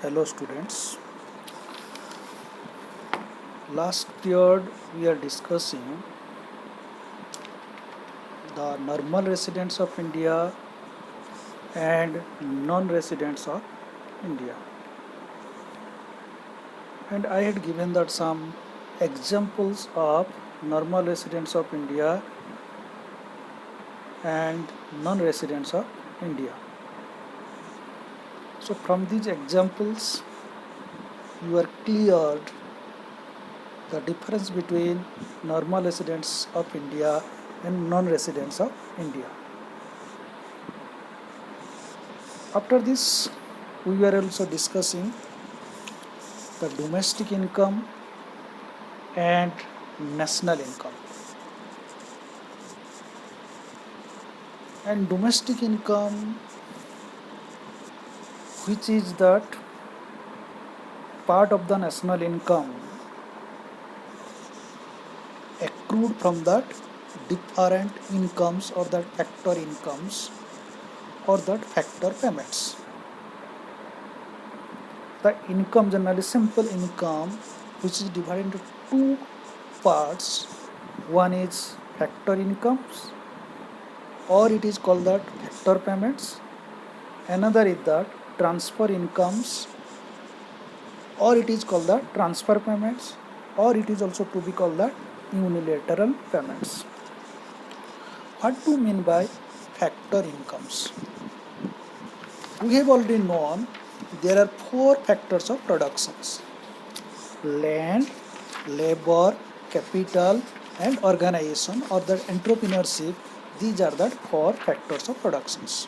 Hello students. Last period we are discussing the normal residents of India and non-residents of India. And I had given that some examples of normal residents of India and non-residents of India. So from these examples you are cleared the difference between normal residents of India and non-residents of India. After this, we were also discussing the domestic income and national income. And domestic income, which is that part of the national income accrued from that different incomes or that factor incomes or that factor payments. The income, generally simple income, which is divided into two parts. One is factor incomes, or it is called that factor payments. Another is that transfer incomes, or it is called that transfer payments, or it is also to be called that unilateral payments. What do you mean by factor incomes? We have already known there are four factors of productions: land, labor, capital, and organization or the entrepreneurship. These are the four factors of productions.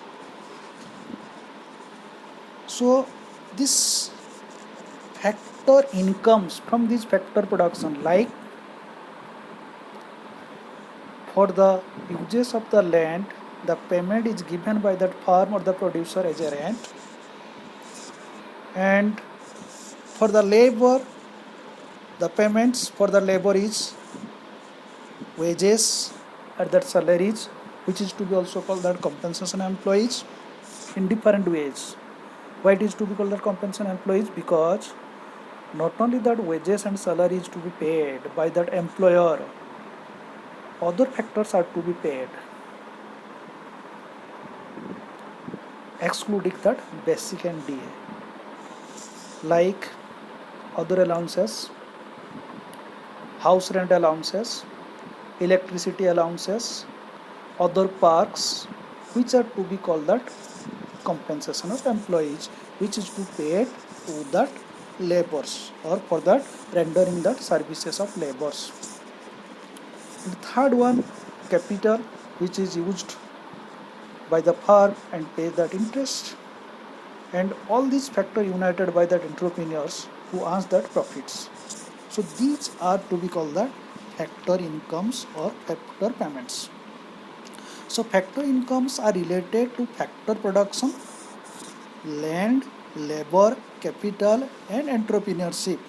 So this factor incomes from this factor production, like for the uses of the land, the payment is given by that farm or the producer as a rent, and for the labor, the payments for the labor is wages at that salaries, which is to be also called that compensation employees in different ways. Why it is to be called that compensation employees? Because not only that wages and salary is to be paid by that employer, other factors are to be paid, excluding that basic and DA, like other allowances, house rent allowances, electricity allowances, other parks, which are to be called that compensation of employees, which is to pay to that laborers or for that rendering that services of laborers. The third one, capital, which is used by the firm and pay that interest, and all these factors united by that entrepreneurs who earns that profits. So these are to be called that factor incomes or factor payments. So factor incomes are related to factor production, land, labor, capital, and entrepreneurship.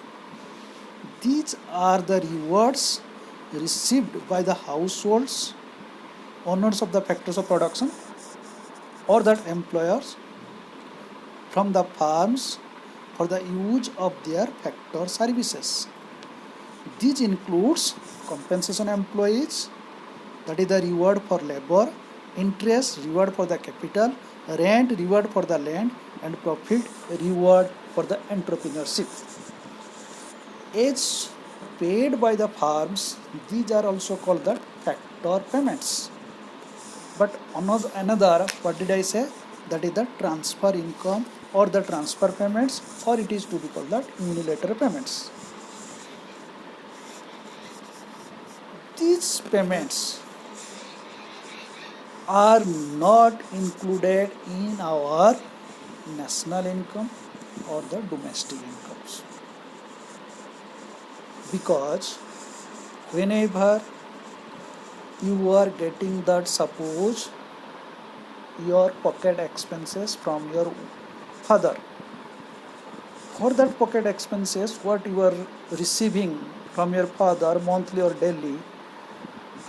These are the rewards received by the households, owners of the factors of production, or that employers from the farms for the use of their factor services. These includes compensation employees, that is the reward for labor, interest reward for the capital, rent reward for the land, and profit reward for the entrepreneurship. As paid by the farms, these are also called the factor payments. But another, what did I say? That is the transfer income or the transfer payments, or it is to be called that unilateral payments. These payments are not included in our national income or the domestic incomes, because whenever you are getting that, suppose your pocket expenses from your father, for that pocket expenses what you are receiving from your father monthly or daily,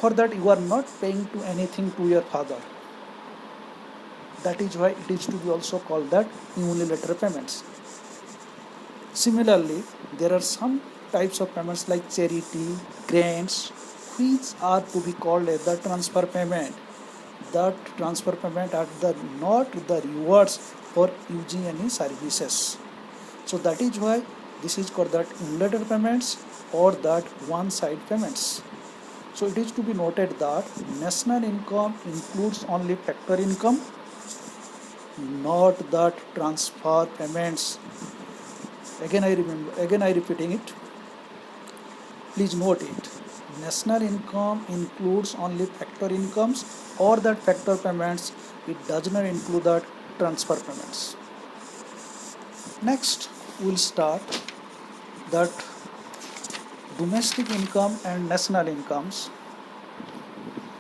for that you are not paying to anything to your father. That is why it is to be also called that unilateral payments. Similarly, there are some types of payments like charity, grants, which are to be called as the transfer payment. That transfer payment are the not the rewards for using any services. So that is why this is called that unilateral payments or that one-side payments. So it is to be noted that national income includes only factor income, not that transfer payments. Again I repeating it. Please note it. National income includes only factor incomes or that factor payments. It does not include that transfer payments. Next, we'll start that domestic income and national incomes.